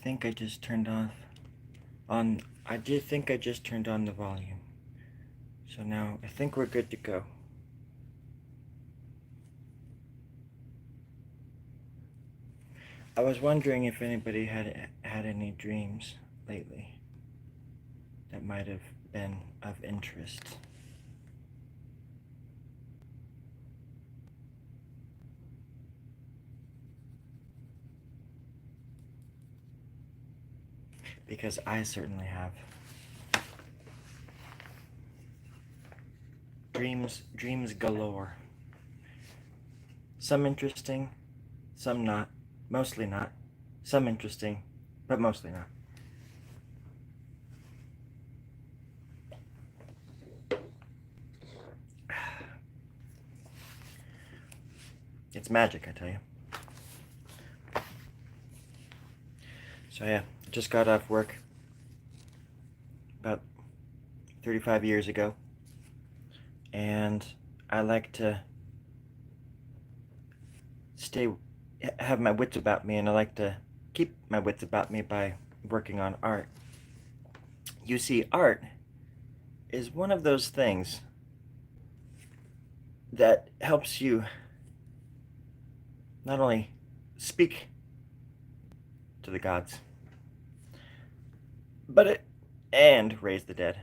think I just turned I did think I just turned on the volume. So now I think we're good to go. I was wondering if anybody had any dreams lately that might have been of interest. Because I certainly have. Dreams galore. Some interesting, some not, mostly not. Some interesting, but mostly not. It's magic, I tell you. So yeah, just got off work about 35 years ago, and I like to have my wits about me, and I like to keep my wits about me by working on art. You see, art is one of those things that helps you not only speak to the gods, and raise the dead,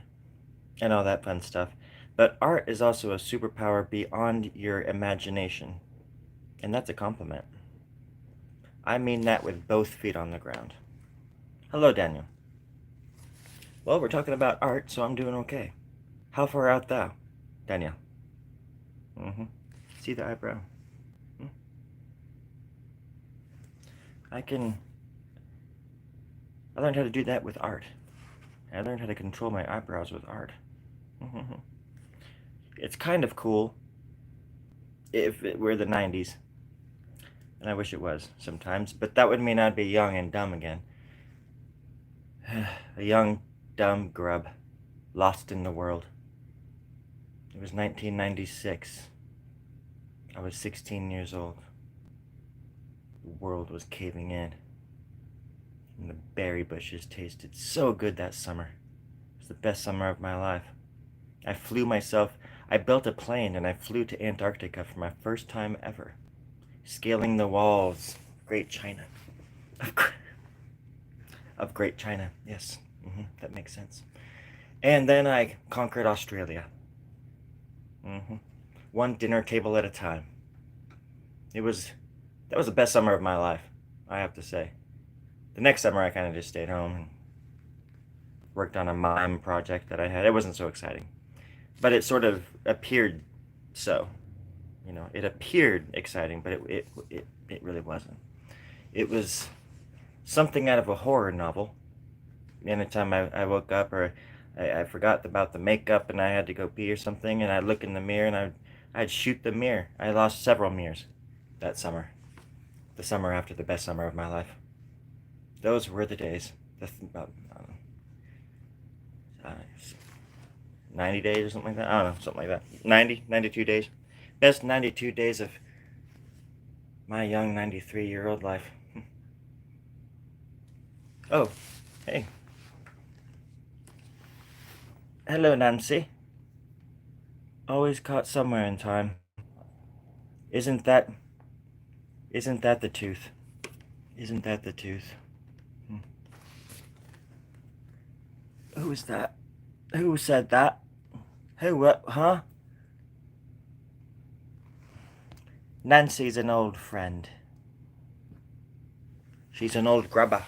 and all that fun stuff. But art is also a superpower beyond your imagination, and that's a compliment. I mean that with both feet on the ground. Hello, Daniel. Well, we're talking about art, so I'm doing okay. How far art thou, Daniel? Mm-hmm. See the eyebrow? Hmm? I learned how to do that with art. I learned how to control my eyebrows with art. Mm-hmm. It's kind of cool if it were the 90s. And I wish it was sometimes, but that would mean I'd be young and dumb again. A young, dumb grub, lost in the world. It was 1996. I was 16 years old. The world was caving in, and the berry bushes tasted so good that summer. It was the best summer of my life. I built a plane and I flew to Antarctica for my first time ever, scaling the walls of Great China. Of Great China, yes, that makes sense. And then I conquered Australia. One dinner table at a time. That was the best summer of my life, I have to say. The next summer I kind of just stayed home and worked on a mime project that I had. It wasn't so exciting, but it sort of appeared so. It appeared exciting, but it really wasn't. It was something out of a horror novel. Anytime I woke up or I forgot about the makeup and I had to go pee or something, and I'd look in the mirror and I'd shoot the mirror. I lost several mirrors that summer. The summer after the best summer of my life. Those were the days. About 90 days or something like that. I don't know, something like that. 92 days. Best 92 days of my young 93-year-old life. Oh, hey. Hello, Nancy. Always caught somewhere in time. Isn't that the tooth? Isn't that the tooth? Who was that? Who said that? Who, what, huh? Nancy's an old friend. She's an old grubber.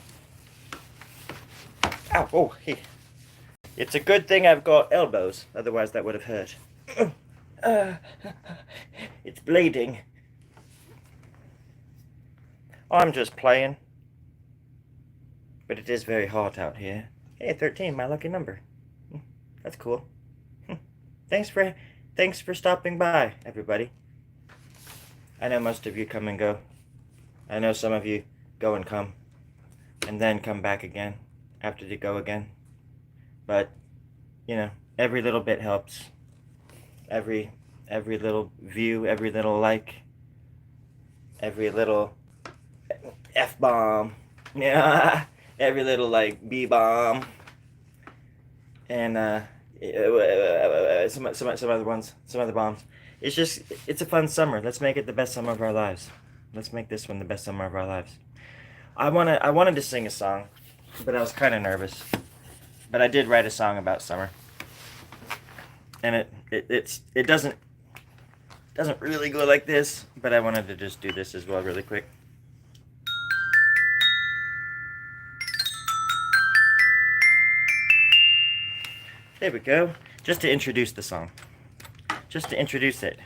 Ow, oh, hey. It's a good thing I've got elbows, otherwise that would have hurt. It's bleeding. I'm just playing. But it is very hot out here. Hey, 13, my lucky number. That's cool. Thanks for stopping by, everybody. I know most of you come and go. I know some of you go and come, and then come back again after they go again. But every little bit helps. Every little view, every little like, every little F-bomb. Yeah, every little like bee bomb, and some other ones, some other bombs. It's a fun summer. Let's make it the best summer of our lives. Let's make this one the best summer of our lives. I wanted to sing a song, but I was kind of nervous. But I did write a song about summer, and it doesn't really go like this. But I wanted to just do this as well, really quick. There we go. Just to introduce the song. Just to introduce it.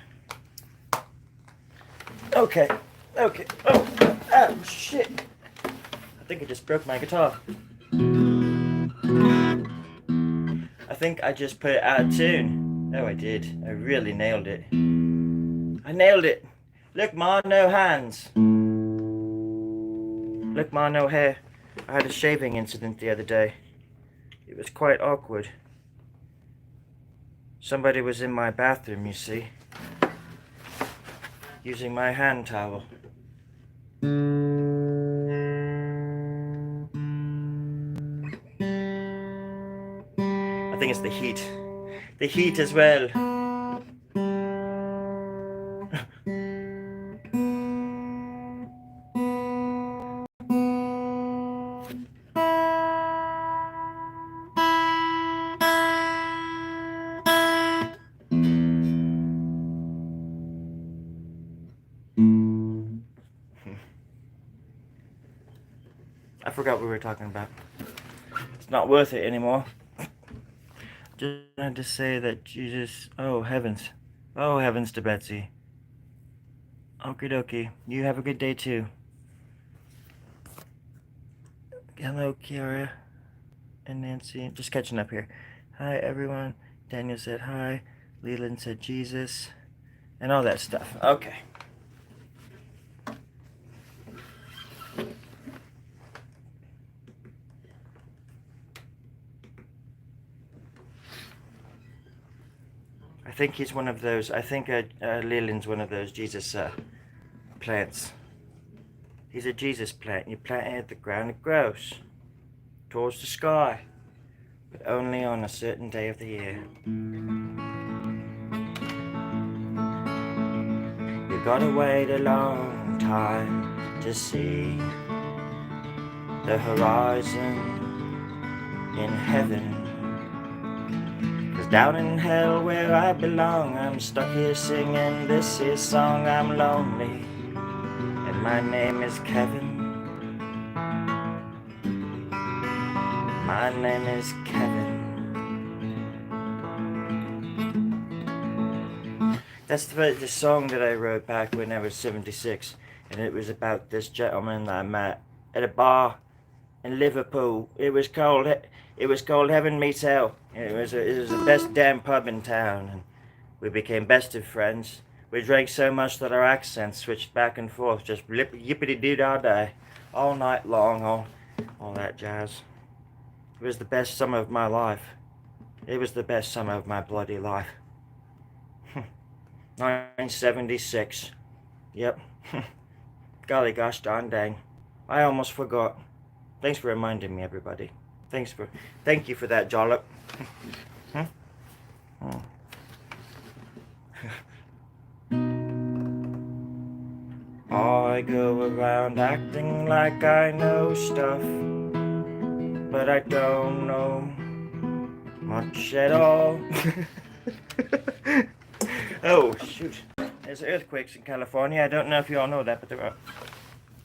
Okay. Okay. Oh, shit. I think I just broke my guitar. I think I just put it out of tune. Oh, I did. I really nailed it. I nailed it. Look, ma, no hands. Look, ma, no hair. I had a shaving incident the other day. It was quite awkward. Somebody was in my bathroom, you see, using my hand towel. I think it's the heat. The heat as well. I forgot what we were talking about. It's not worth it anymore. Just wanted to say that Jesus... Oh, heavens. Oh, heavens to Betsy. Okie dokie. You have a good day, too. Hello, Kiara and Nancy. Just catching up here. Hi, everyone. Daniel said hi. Leland said Jesus. And all that stuff. Okay. I think he's one of those. I think Leland's one of those Jesus plants. He's a Jesus plant. You plant it at the ground, it grows towards the sky, but only on a certain day of the year. You gotta wait a long time to see the horizon in heaven. Down in hell where I belong, I'm stuck here singing this here song. I'm lonely, and my name is Kevin. My name is Kevin. That's the song that I wrote back when I was 76, and it was about this gentleman that I met at a bar in Liverpool. It was called Heaven Meets Hell. It was the best damn pub in town, and we became best of friends. We drank so much that our accents switched back and forth, just yippity-doo-dah-day, all night long, all that jazz. It was the best summer of my life. It was the best summer of my bloody life. 1976. Yep. Golly gosh darn dang. I almost forgot. Thanks for reminding me, everybody. Thank you for that, Jollop. I go around acting like I know stuff, but I don't know much at all. Oh, shoot. There's earthquakes in California. I don't know if you all know that, but there are.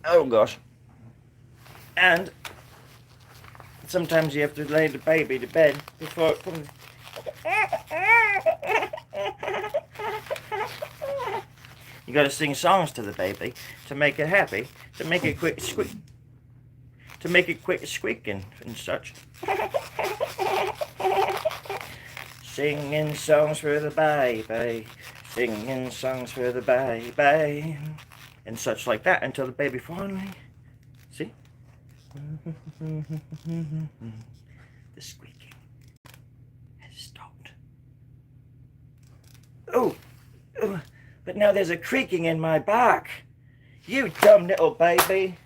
Oh, gosh. And sometimes you have to lay the baby to bed before it comes. You gotta sing songs to the baby to make it happy, to make it quick squeak, to make it quick squeaking and such. Singing songs for the baby, singing songs for the baby, and such like that until the baby finally, see? The squeaking has stopped. Oh, but now there's a creaking in my back. You dumb little baby.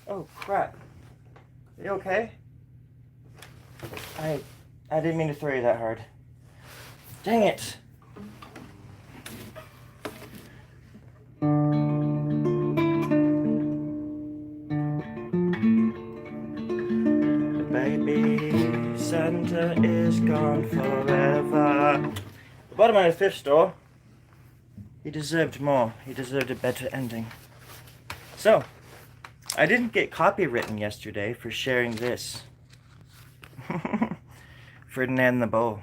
Oh, crap. You okay? I didn't mean to throw you that hard. Dang it! The baby Santa is gone forever. The bottom of the thrift store. He deserved more. He deserved a better ending. So, I didn't get copywritten yesterday for sharing this. Ferdinand the Bull.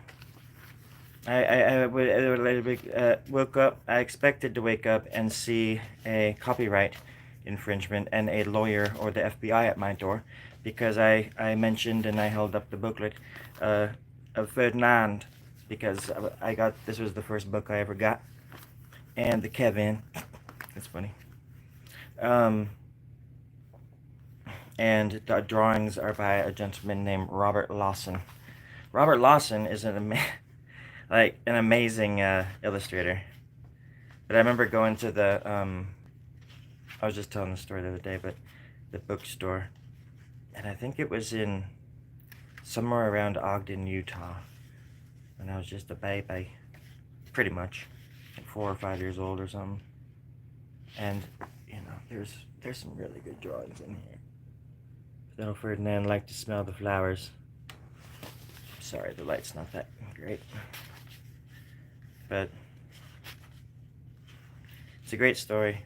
I woke up. I expected to wake up and see a copyright infringement and a lawyer or the FBI at my door, because I mentioned and I held up the booklet of Ferdinand, because I got, this was the first book I ever got, and the Kevin. That's funny. And the drawings are by a gentleman named Robert Lawson. Robert Lawson is an amazing illustrator. But I remember going to the I was just telling the story the other day, but the bookstore, and I think it was in somewhere around Ogden, Utah, when I was just a baby, pretty much, like 4 or 5 years old or something. And you know, there's some really good drawings in here. Little Ferdinand liked to smell the flowers. Sorry, the light's not that great, but it's a great story.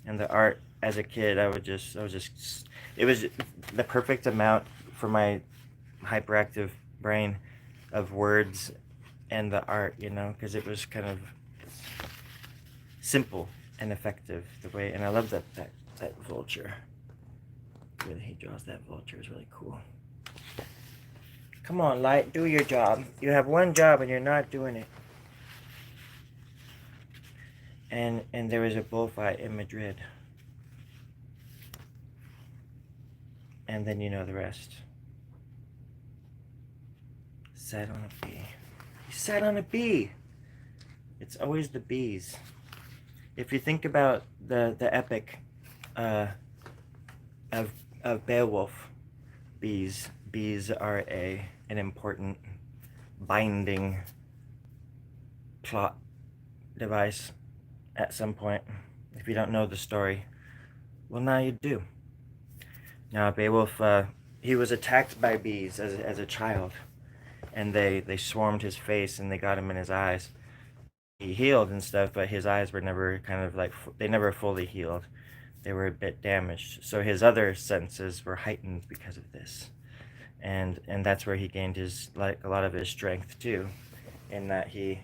And the art, as a kid, it was the perfect amount for my hyperactive brain of words and the art, you know, because it was kind of simple and effective the way, and I love that vulture. Really, he draws that vulture is really cool. Come on, Light, do your job. You have one job and you're not doing it. And there was a bullfight in Madrid. And then you know the rest. Sat on a bee. He sat on a bee. It's always the bees. If you think about the epic of Beowulf, bees are an important binding plot device at some point. If you don't know the story, well, now you do. Now Beowulf, he was attacked by bees as a child, and they swarmed his face and they got him in his eyes. He healed and stuff, but his eyes were never they never fully healed. They were a bit damaged, so his other senses were heightened because of this, and that's where he gained his, like, a lot of his strength too, in that he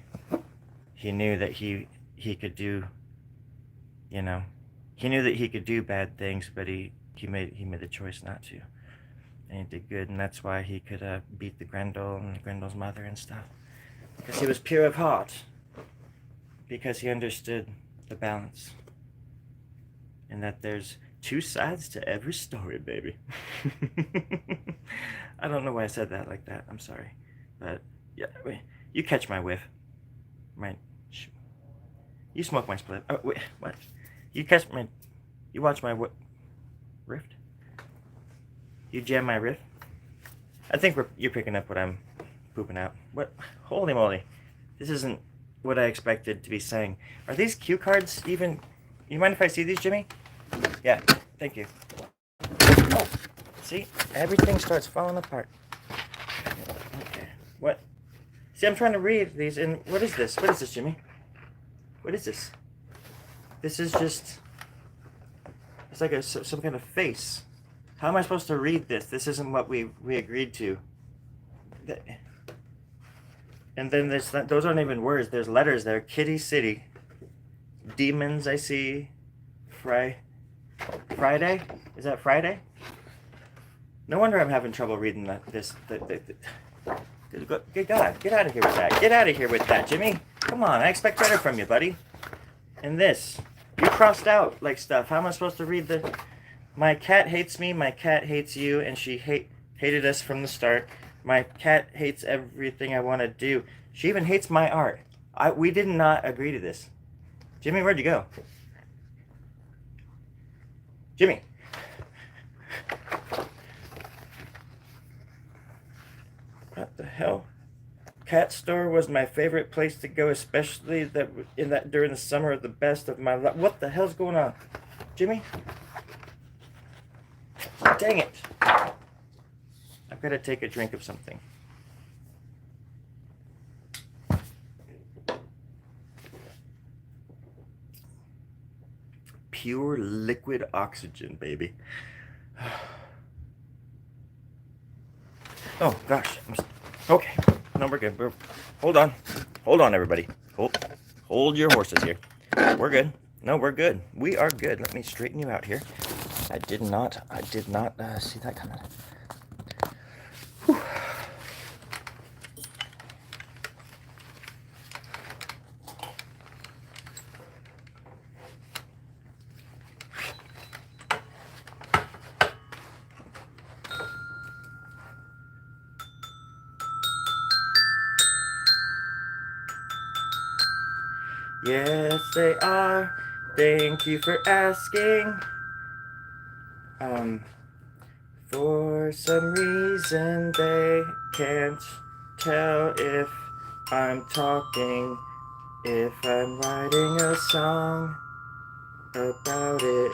knew that he could do, you know, he knew that he could do bad things, but he made the choice not to, and he did good, and that's why he could beat the Grendel and Grendel's mother and stuff, because he was pure of heart, because he understood the balance. And that there's two sides to every story, baby. I don't know why I said that like that. I'm sorry. But, yeah, wait, you catch my whiff. You smoke my split. Oh, wait, what? You watch my rift? You jam my riff? I think you're picking up what I'm pooping out. What? Holy moly. This isn't what I expected to be saying. Are these cue cards even... You mind if I see these, Jimmy? Yeah, thank you. Oh, see? Everything starts falling apart. Okay, what? See, I'm trying to read these, and what is this? What is this, Jimmy? What is this? This is just... It's like some kind of face. How am I supposed to read this? This isn't what we agreed to. And then those aren't even words. There's letters there. Kitty City. Demons, I see. Friday? Is that Friday? No wonder I'm having trouble reading this. Good God, get out of here with that. Get out of here with that, Jimmy. Come on, I expect better from you, buddy. And this. You crossed out like stuff. How am I supposed to read the... My cat hates me, my cat hates you, and she hated us from the start. My cat hates everything I want to do. She even hates my art. We did not agree to this. Jimmy, where'd you go? Jimmy. What the hell? Cat store was my favorite place to go, especially that during the summer of the best of my life. What the hell's going on, Jimmy? Dang it! I've got to take a drink of something. Pure liquid oxygen, baby. Oh gosh. Okay. No, we're good. Hold on, everybody. Hold your horses here. We're good. No, we're good. We are good. Let me straighten you out here. I did not see that coming. Whew. Yes, they are. Thank you for asking. For some reason they can't tell if I'm talking, if I'm writing a song about it.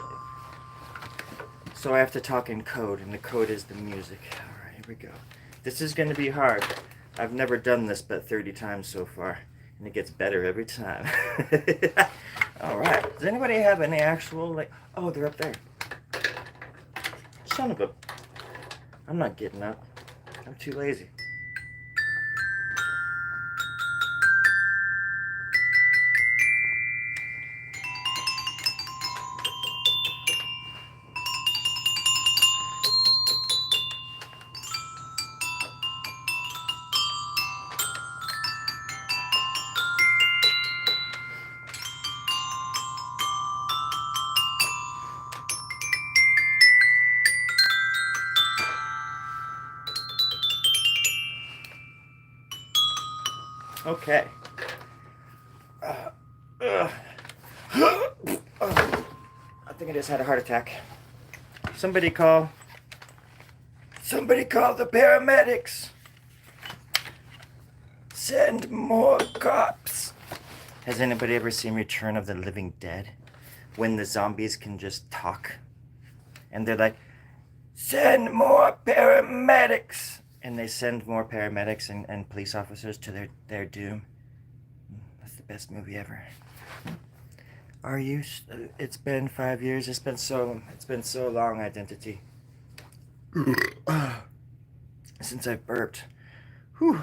So I have to talk in code, and the code is the music. Alright, here we go. This is going to be hard. I've never done this but 30 times so far, and it gets better every time. Alright, does anybody have any actual, like, oh, they're up there. Son of a... I'm not getting up. I'm too lazy. Okay. I think I just had a heart attack. Somebody call the paramedics. Send more cops. Has anybody ever seen Return of the Living Dead? When the zombies can just talk. And they're like, send more paramedics. And they send more paramedics and police officers to their doom. That's the best movie ever. Are you? It's been 5 years. It's been so long. Identity. Since I burped. Whew.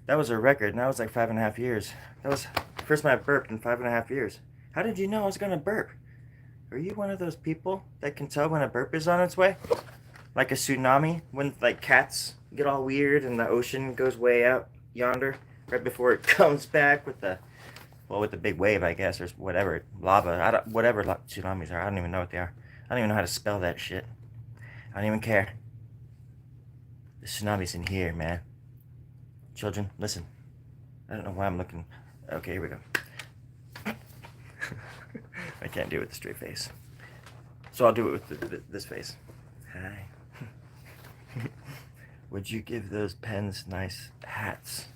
That was a record. And that was like 5.5 years. That was the first time I burped in 5.5 years. How did you know I was gonna burp? Are you one of those people that can tell when a burp is on its way? Like a tsunami, when like cats get all weird and the ocean goes way out yonder right before it comes back with the big wave, I guess, or whatever, lava, whatever tsunamis are. I don't even know what they are. I don't even know how to spell that shit. I don't even care. The tsunami's in here, man. Children, listen. I don't know why I'm looking. Okay, here we go. I can't do it with a straight face. So I'll do it with this face. Hi. Would you give those pens nice hats?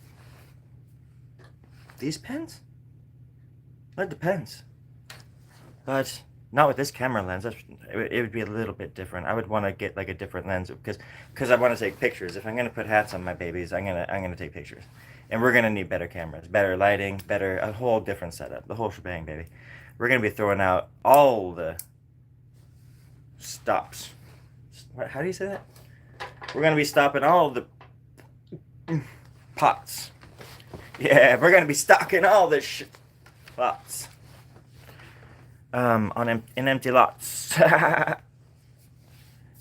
These pens? That depends. But not with this camera lens. It would be a little bit different. I would want to get like a different lens because I want to take pictures. If I'm gonna put hats on my babies, I'm gonna take pictures, and we're gonna need better cameras, better lighting, a whole different setup, the whole shebang, baby. We're gonna be throwing out all the stops. How do you say that? We're gonna be stopping all the pots. Yeah, we're gonna be stocking all this lots. In empty lots.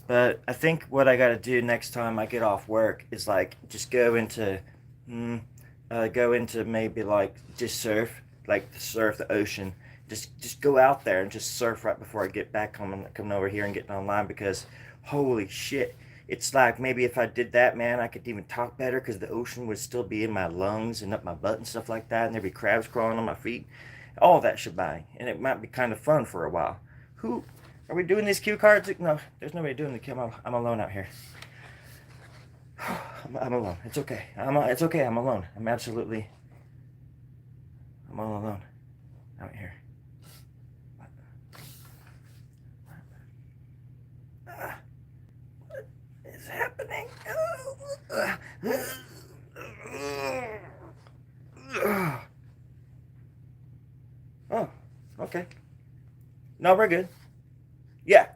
But I think what I gotta do next time I get off work is like just go into maybe like just surf, like surf the ocean. Just go out there and just surf right before I get back coming over here and getting online, because holy shit, it's like maybe if I did that, man, I could even talk better because the ocean would still be in my lungs and up my butt and stuff like that, and there'd be crabs crawling on my feet, all that shebang, and it might be kind of fun for a while. Who are we doing these cue cards? No, there's nobody doing the cue. I'm alone out here. I'm alone. It's okay. It's okay. I'm alone. I'm all alone out here. What is happening? Oh, okay. No, we're good. Yeah.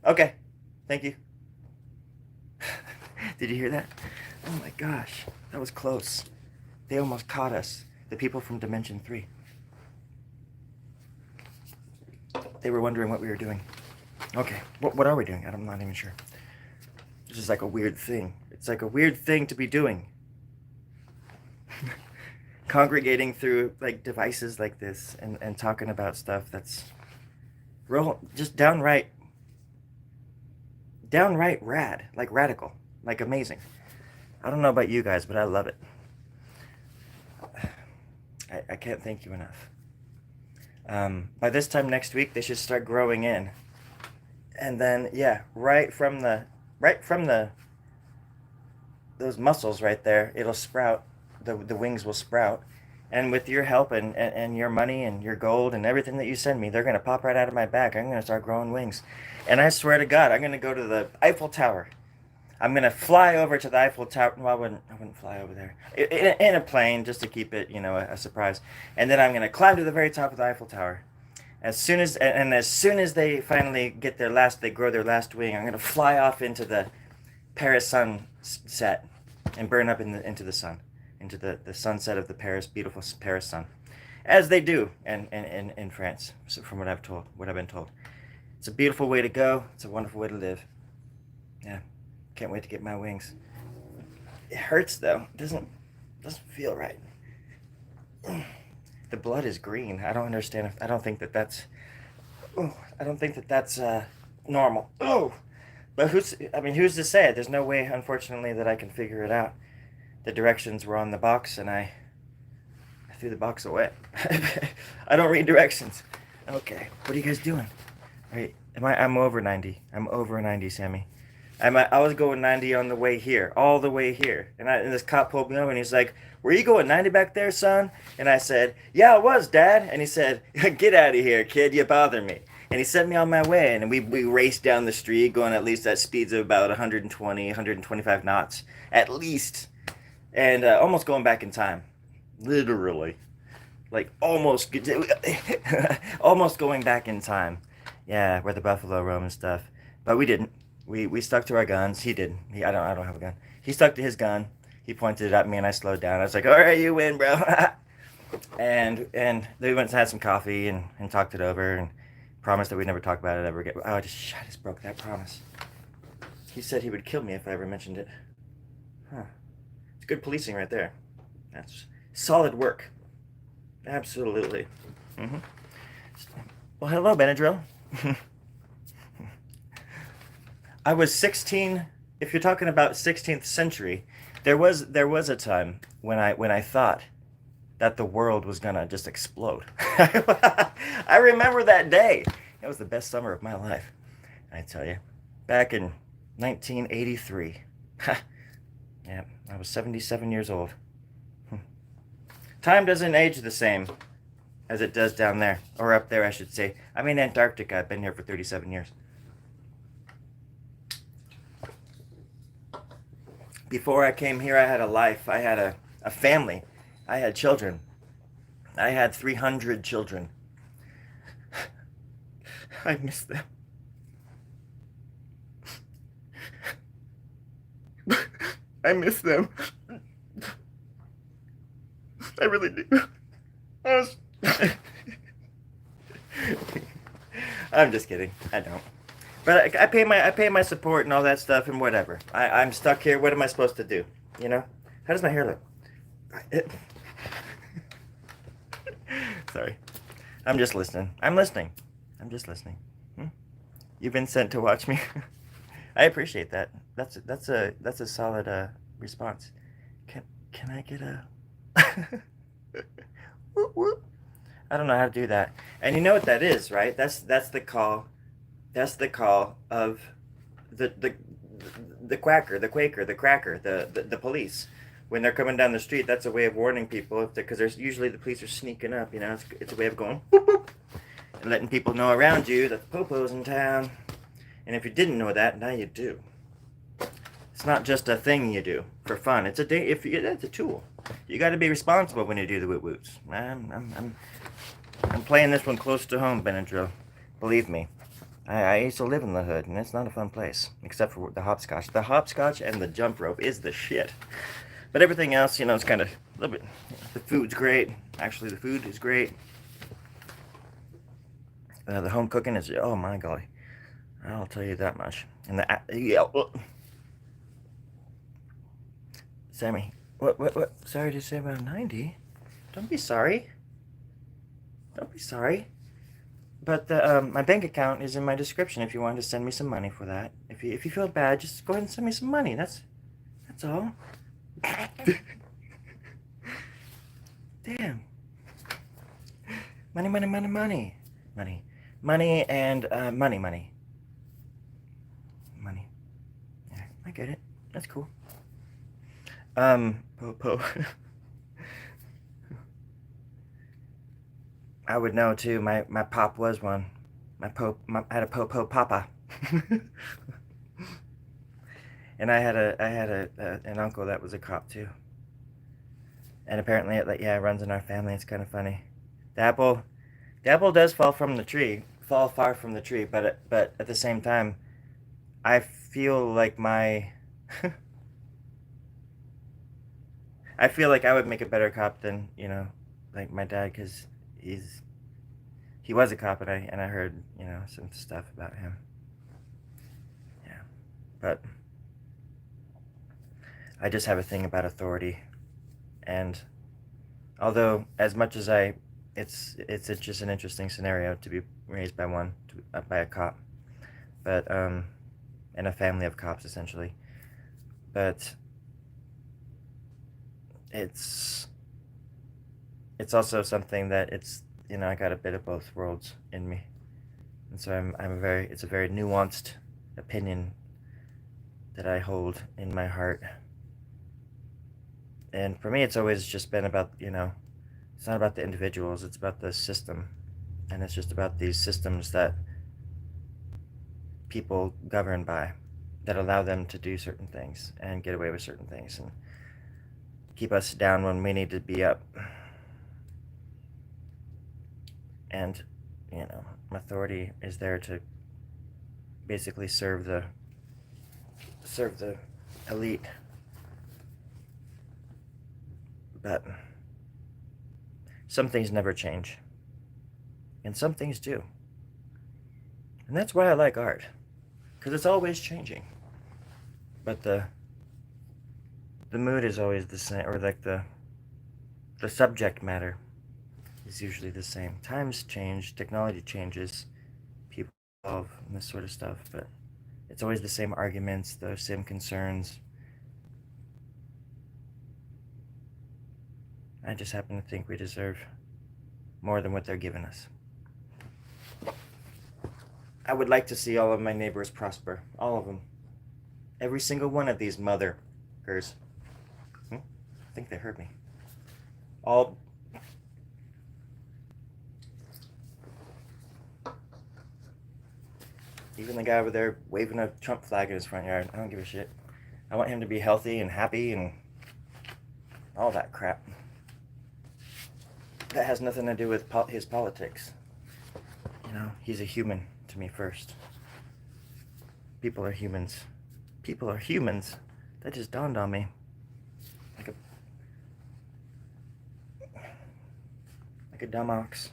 Okay. Thank you. Did you hear that? Oh my gosh. That was close. They almost caught us. The people from Dimension 3. They were wondering what we were doing. Okay. What are we doing? I'm not even sure. This is like a weird thing. It's like a weird thing to be doing. Congregating through like devices like this and talking about stuff that's real, just downright rad, like radical, like amazing. I don't know about you guys, but I love it. I can't thank you enough. By this time next week, they should start growing in, and then yeah, right from the those muscles right there, it'll sprout. The wings will sprout, and with your help and your money and your gold and everything that you send me, they're gonna pop right out of my back. I'm gonna start growing wings, and I swear to God, I'm gonna go to the Eiffel Tower. I'm gonna fly over to the Eiffel Tower. Well, I wouldn't fly over there in a plane just to keep it, a surprise. And then I'm gonna climb to the very top of the Eiffel Tower. As soon as they finally they grow their last wing, I'm gonna fly off into the Paris sunset and burn up into the sun, into the sunset of the beautiful Paris sun, as they do in France. So from what I've been told, it's a beautiful way to go. It's a wonderful way to live. Yeah. Can't wait to get my wings. It hurts though. It doesn't feel right. The blood is green. I don't understand. I don't think that's. Oh, I don't think that's normal. Oh, but who's to say? There's no way, unfortunately, that I can figure it out. The directions were on the box, and I threw the box away. I don't read directions. Okay, what are you guys doing? Right? I'm over 90. I'm over 90, Sammy. I was going 90 on the way here, all the way here. And this cop pulled me over and he's like, "Were you going 90 back there, son?" And I said, "Yeah, I was, Dad." And he said, "Get out of here, kid, you bother me." And he sent me on my way, and we raced down the street going at least at speeds of about 120, 125 knots, at least. And almost going back in time. Literally. Like almost going back in time. Yeah, where the buffalo roam and stuff. But we didn't. We stuck to our guns. He did. I don't have a gun. He stuck to his gun. He pointed it at me, and I slowed down. I was like, "All right, you win, bro." and we went and had some coffee and talked it over and promised that we'd never talk about it ever again. Oh, I just broke that promise. He said he would kill me if I ever mentioned it. Huh. It's good policing right there. That's solid work. Absolutely. Mm-hmm. Well, hello, Benadryl. I was 16. If you're talking about 16th century, there was a time when I thought that the world was gonna just explode. I remember that day. It was the best summer of my life, I tell you. Back in 1983. Yeah, I was 77 years old. Time doesn't age the same as it does down there, or up there, I should say. I'm in Antarctica. I've been here for 37 years. Before I came here, I had a life. I had a family. I had children. I had 300 children. I miss them. I miss them. I really do. I'm just kidding. I don't. But I pay my support and all that stuff and whatever. I'm stuck here. What am I supposed to do? How does my hair look? Sorry. I'm just listening. I'm listening. I'm just listening. You've been sent to watch me. I appreciate that. That's a solid response. Can I get a whoop, whoop? I don't know how to do that. And you know what that is, right? That's the call. That's the call of the the quacker, the quaker, the cracker, the police. When they're coming down the street, that's a way of warning people, because there's usually the police are sneaking up. It's a way of going boop, boop, and letting people know around you that the popo's in town. And if you didn't know that, now you do. It's not just a thing you do for fun. It's a tool. You got to be responsible when you do the woot woots. I'm playing this one close to home, Benadryl. Believe me. I used to live in the hood, and it's not a fun place, except for the hopscotch. The hopscotch and the jump rope is the shit. But everything else, it's kind of a little bit. The food's great. Actually, the food is great. The home cooking is, oh my golly. I'll tell you that much. And Sammy, what? Sorry to say about 90. Don't be sorry. Don't be sorry. But my bank account is in my description if you wanted to send me some money for that. If you feel bad, just go ahead and send me some money. That's all. Damn. Money. Money and money. Money. Yeah, I get it. That's cool. Po. I would know too. My pop was one. I had a po papa. And I had an uncle that was a cop too. And apparently it runs in our family. It's kind of funny. The apple does fall far from the tree, but at the same time, I feel like I feel like I would make a better cop than, like my dad, because he was a cop, and I heard, some stuff about him. Yeah. But I just have a thing about authority. And although as much as it's just an interesting scenario to be raised by by a cop, but in a family of cops essentially. But it's also something that I got a bit of both worlds in me, and so it's a very nuanced opinion that I hold in my heart. And for me, it's always just been about, it's not about the individuals, it's about the system. And it's just about these systems that people govern by, that allow them to do certain things and get away with certain things and keep us down when we need to be up. And, authority is there to basically serve the elite. But some things never change, and some things do. And that's why I like art, because it's always changing. But the mood is always the same, or like the subject matter is usually the same. Times change, technology changes, people evolve, and this sort of stuff, but it's always the same arguments, the same concerns. I just happen to think we deserve more than what they're giving us. I would like to see all of my neighbors prosper. All of them. Every single one of these motherfuckers. I think they heard me. All. Even the guy over there waving a Trump flag in his front yard. I don't give a shit. I want him to be healthy and happy and all that crap. That has nothing to do with his politics. He's a human to me first. People are humans. People are humans. That just dawned on me. Like a dumb ox.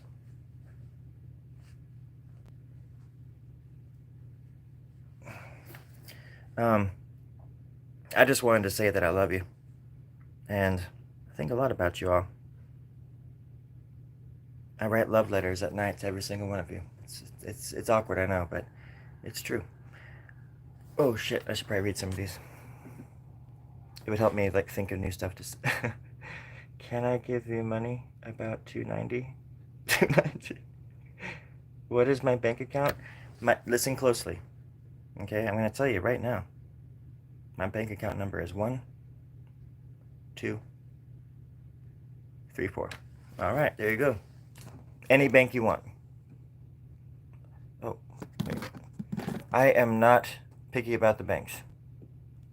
I just wanted to say that I love you. And I think a lot about you all. I write love letters at night to every single one of you. It's awkward, I know, but it's true. Oh shit, I should probably read some of these. It would help me think of new stuff to say. Can I give you money? About $290. $290. What is my bank account? Listen closely. Okay, I'm gonna tell you right now. My bank account number is 1234. All right, there you go. Any bank you want. Oh, wait. I am not picky about the banks.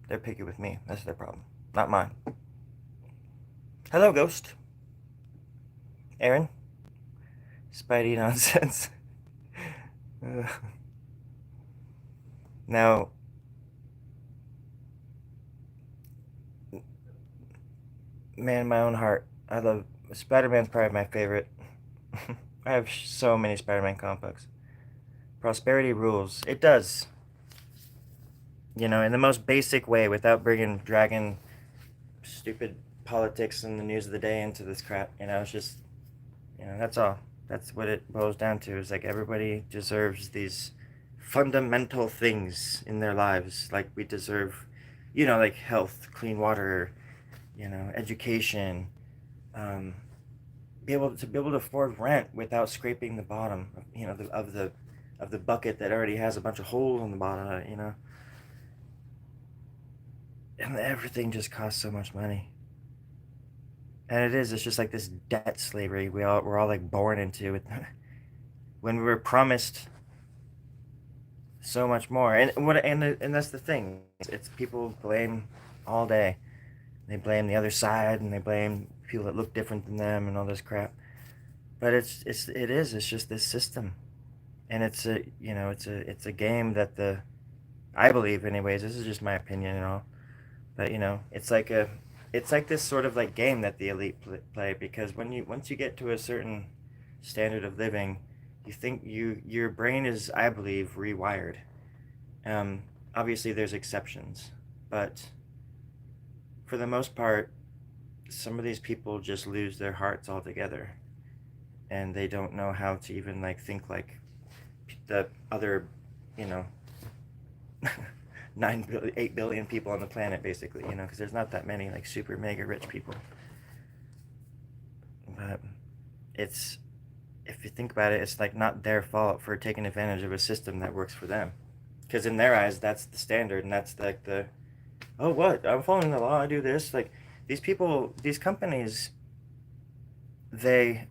They're picky with me. That's their problem, not mine. Hello, Ghost. Aaron. Spidey nonsense. Now, man, my own heart. I love Spider-Man's probably my favorite. I have so many Spider-Man comic books. Prosperity rules. It does. You know, in the most basic way, without dragging stupid politics and the news of the day into this crap. You know, it's just, that's all. That's what it boils down to. Is like everybody deserves these fundamental things in their lives. Like we deserve, like health, clean water, education, um, be able to afford rent without scraping the bottom, of the bucket that already has a bunch of holes on the bottom of it. And everything just costs so much money. And it's just like this debt slavery we're all like born into it. When we were promised so much more. And that's the thing. It's people blame all day. They blame the other side, and they blame people that look different than them and all this crap. But it's just this system. And it's a game that I believe anyways, this is just my opinion and all. But it's like this sort of like game that the elite play, because once you get to a certain standard of living, you think your brain is, I believe, rewired. Obviously there's exceptions, but for the most part, some of these people just lose their hearts altogether, and they don't know how to even like think like the other, you know, 8 billion people on the planet, basically, because there's not that many like super mega rich people. But it's, if you think about it, it's like not their fault for taking advantage of a system that works for them, because in their eyes that's the standard, and that's like the, oh, what, I'm following the law, I do this. Like these people, these companies, they're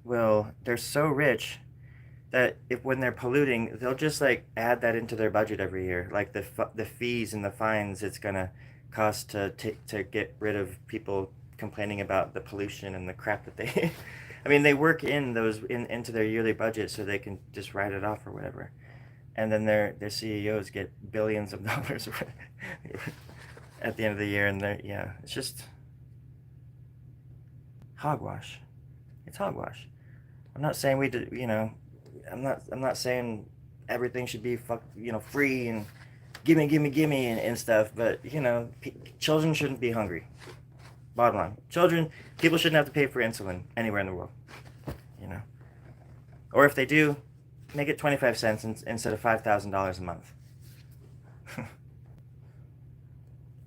so rich that if when they're polluting, they'll just like add that into their budget every year, like the fees and the fines it's gonna cost to get rid of people complaining about the pollution and the crap that they. I mean, they work into their yearly budget so they can just write it off or whatever, and then their CEOs get billions of dollars at the end of the year, and it's just hogwash. It's hogwash. I'm not saying we did, I'm not saying everything should be free and gimme and stuff, but children shouldn't be hungry. Bottom line, people shouldn't have to pay for insulin anywhere in the world, you know. Or if they do, make it 25 cents instead of $5,000 a month.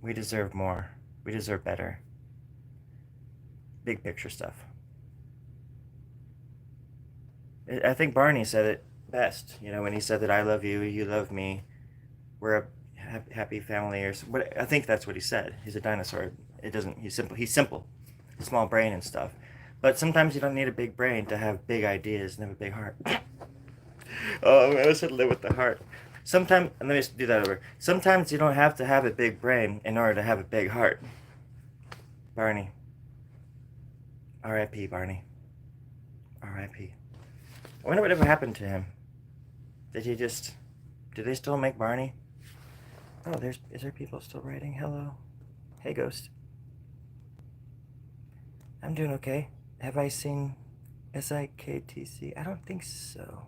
We deserve more. We deserve better. Big picture stuff. I think Barney said it best, when he said that I love you, you love me, we're a happy family, or what. I think that's what he said. He's a dinosaur. It doesn't. He's simple. Small brain and stuff. But sometimes you don't need a big brain to have big ideas and have a big heart. Oh man, I said live with the heart. Sometimes, and let me just do that over. Sometimes you don't have to have a big brain in order to have a big heart. Barney. R.I.P. Barney. R.I.P. I wonder whatever happened to him. Did they still make Barney? Oh, is there people still writing? Hello. Hey, Ghost. I'm doing okay. Have I seen SIKTC? I don't think so.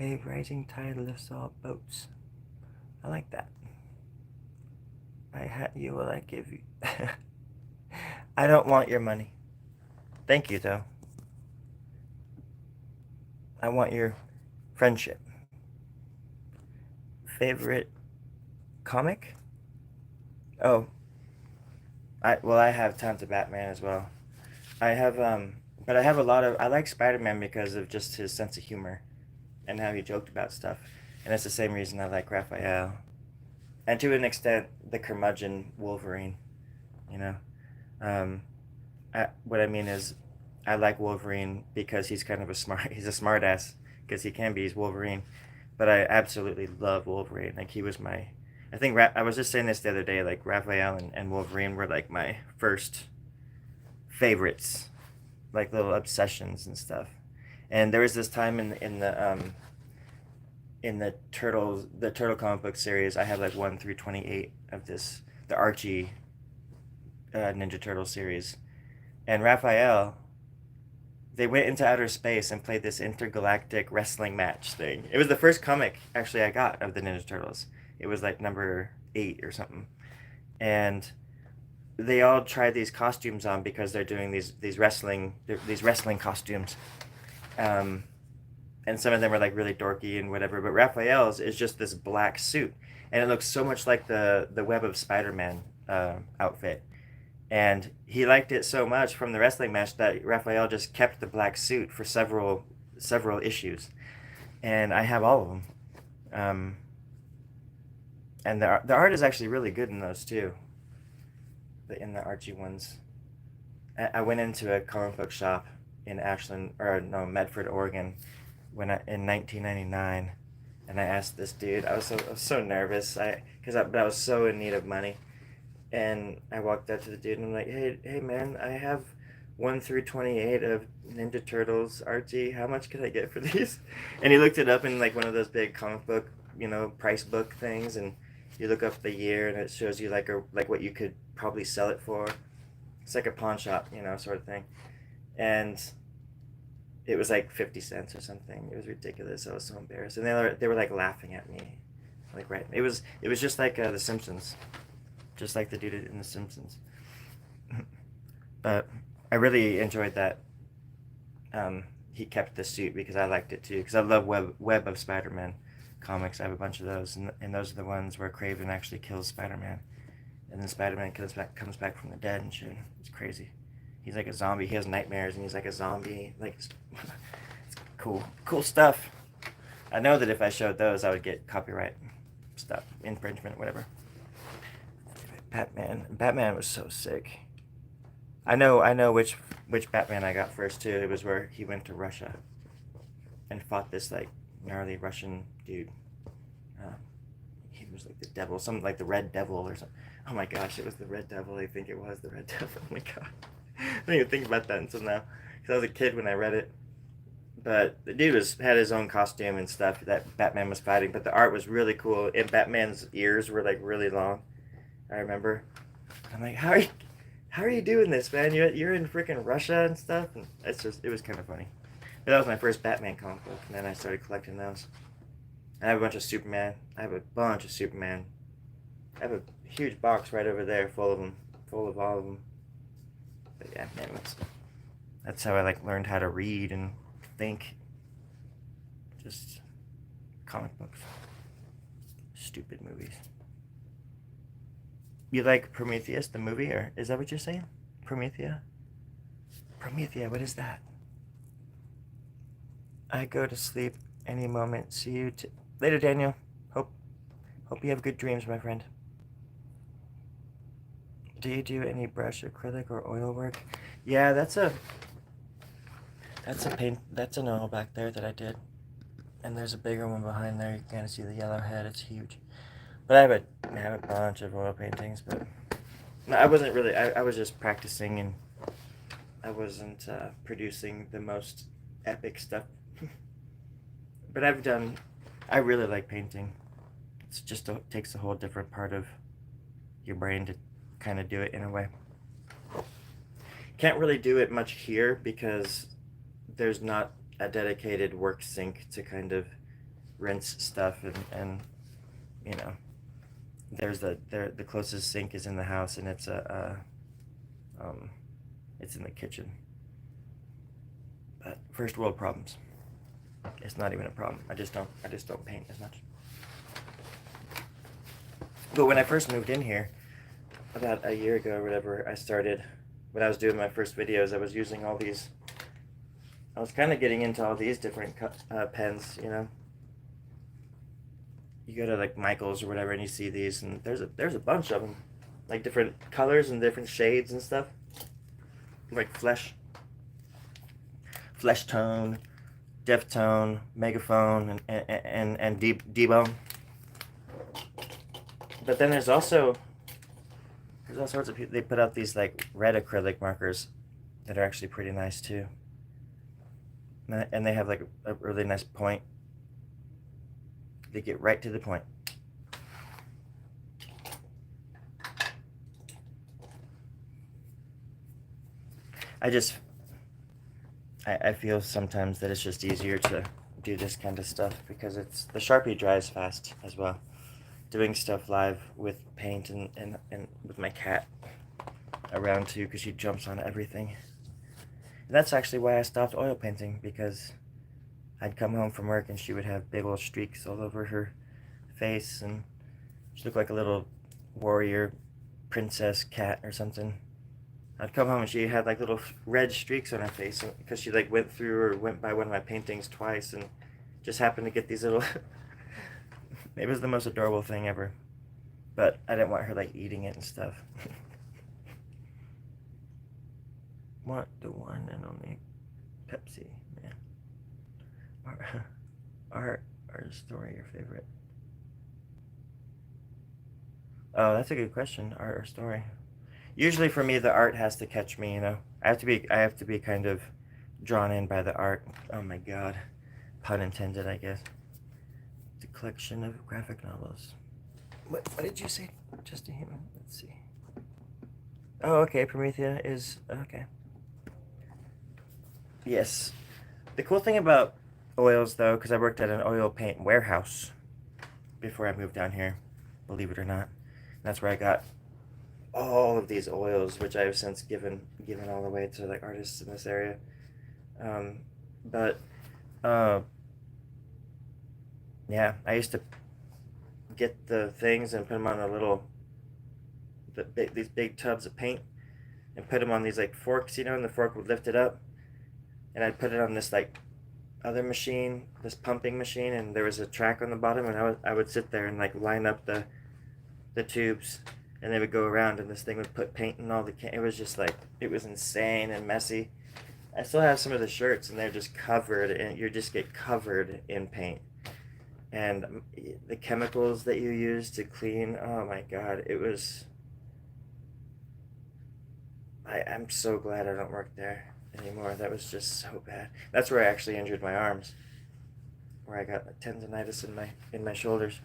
A rising tide lifts all boats. I like that. I had you, will I give you? I don't want your money. Thank you, though. I want your friendship. Favorite comic? Oh, I have tons of Batman as well. I have but I have a lot of, I like Spider-Man because of just his sense of humor and how he joked about stuff. And that's the same reason I like Raphael. And to an extent, the curmudgeon Wolverine, you know. Um, what I mean is, I like Wolverine because he's kind of he's a smart ass, because he can be, he's Wolverine. But I absolutely love Wolverine. Like, he was my, I think, I was just saying this the other day, like, Raphael and Wolverine were like my first favorites, like little obsessions and stuff. And there was this time in the turtle comic book series, I have like 1 through 28 of this, the Archie Ninja Turtle series. And Raphael, they went into outer space and played this intergalactic wrestling match thing. It was the first comic actually I got of the Ninja Turtles. It was like number 8 or something. And they all tried these costumes on because they're doing these wrestling costumes. Um, and some of them are like really dorky and whatever, but Raphael's is just this black suit, and it looks so much like the Web of Spider-Man outfit. And he liked it so much from the wrestling match that Raphael just kept the black suit for several issues, and I have all of them. Um, and the art is actually really good in those too. In the Archie ones, I went into a comic book shop in Ashland, or no, Medford, Oregon, in 1999, and I asked this dude. I was so nervous. But I was so in need of money, and I walked up to the dude and I'm like, hey man, I have 1 through 28 of Ninja Turtles Archie. How much could I get for these? And he looked it up in like one of those big comic book, price book things, and you look up the year and it shows you like what you could probably sell it for. It's like a pawn shop, sort of thing. And it was like 50 cents or something. It was ridiculous. I was so embarrassed. And they were like laughing at me. Like, right. It was just like The Simpsons. Just like the dude in The Simpsons. But I really enjoyed that. He kept the suit because I liked it too. Because I love Web of Spider-Man comics. I have a bunch of those. And those are the ones where Craven actually kills Spider-Man. And then Spider-Man comes back from the dead and shit. It's crazy. He's like a zombie. He has nightmares and he's like a zombie. Like, it's cool stuff. I know that if I showed those, I would get copyright stuff, infringement, whatever. Batman was so sick. I know which Batman I got first too. It was where he went to Russia and fought this like gnarly Russian dude. He was like the devil, something like the Red Devil or something. Oh my gosh, it was the Red Devil. I think it was the Red Devil. Oh my god. I didn't even think about that until now. Because I was a kid when I read it. But the dude had his own costume and stuff that Batman was fighting. But the art was really cool. And Batman's ears were like really long. I remember. I'm like, how are you doing this, man? You're in freaking Russia and stuff. And it was kind of funny. But that was my first Batman comic book. And then I started collecting those. I have a bunch of Superman. I have a huge box right over there full of them. Full of all of them. But yeah, man, that's how I like learned how to read and think. Just comic books. Stupid movies. You like Prometheus, the movie, or is that what you're saying? Promethea, what is that? I go to sleep any moment. See you later, Daniel. Hope you have good dreams, my friend. Do you do any brush, acrylic, or oil work? Yeah, that's a paint. That's an oil back there that I did, and there's a bigger one behind there. You can kind of see the yellow head. It's huge. But I have a bunch of oil paintings. But no, I wasn't really. I was just practicing, and I wasn't producing the most epic stuff. But I really like painting. It's just takes a whole different part of your brain to kind of do it in a way. Can't really do it much here because there's not a dedicated work sink to kind of rinse stuff and there's the closest sink is in the house, and it's it's in the kitchen. But first world problems. It's not even a problem. I just don't paint as much. But when I first moved in here, about a year ago or whatever, when I was doing my first videos, I was using all these. I was kind of getting into all these different pens, you go to like Michael's or whatever, and you see these, and there's a bunch of them, like different colors and different shades and stuff, like flesh tone, def tone, megaphone, and debone. But then there's all sorts of people. They put out these like red acrylic markers that are actually pretty nice too, and they have like a really nice point. They get right to the point. I feel sometimes that it's just easier to do this kind of stuff because the Sharpie dries fast as well. Doing stuff live with paint and with my cat around too, because she jumps on everything. And that's actually why I stopped oil painting, because I'd come home from work and she would have big old streaks all over her face, and she looked like a little warrior princess cat or something. I'd come home and she had like little red streaks on her face because she like went by one of my paintings twice and just happened to get these little it was the most adorable thing ever, but I didn't want her like eating it and stuff. Want the one and only Pepsi, man. Art or story your favorite? Oh, that's a good question. Art or story? Usually for me, the art has to catch me, you know. I have to be kind of drawn in by the art. Oh my God. Pun intended, I guess. The collection of graphic novels. What did you say? Just a human. Let's see. Oh, okay. Promethea is okay. Yes. The cool thing about oils, though, because I worked at an oil paint warehouse before I moved down here, believe it or not. That's where I got all of these oils, which I have since given all away to like artists in this area. Yeah, I used to get the things and put them on these big tubs of paint, and put them on these like forks, you know, and the fork would lift it up, and I'd put it on this like other machine, this pumping machine, and there was a track on the bottom, and I would sit there and like line up the tubes, and they would go around, and this thing would put paint in all it was just like, it was insane and messy. I still have some of the shirts, and they're just covered, and you just get covered in paint. And the chemicals that you use to clean, oh my God, it was, I'm so glad I don't work there anymore. That was just so bad. That's where I actually injured my arms, where I got tendonitis in my shoulders.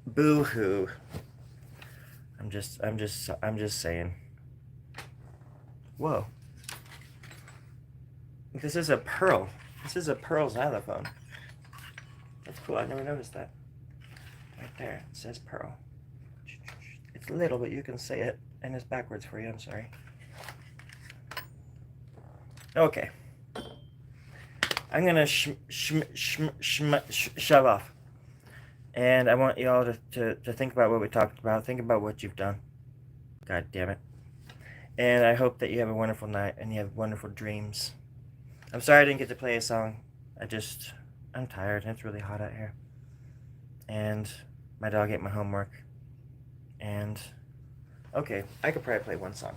Boo-hoo. I'm just saying. Whoa. This is a pearl. This is a pearl xylophone. That's cool. I never noticed that. Right there. It says pearl. It's little, but you can say it. And it's backwards for you. I'm sorry. Okay. I'm going to shove off. And I want you all to think about what we talked about. Think about what you've done. God damn it. And I hope that you have a wonderful night and you have wonderful dreams. I'm sorry I didn't get to play a song. I'm tired and it's really hot out here. And my dog ate my homework. And, okay, I could probably play one song.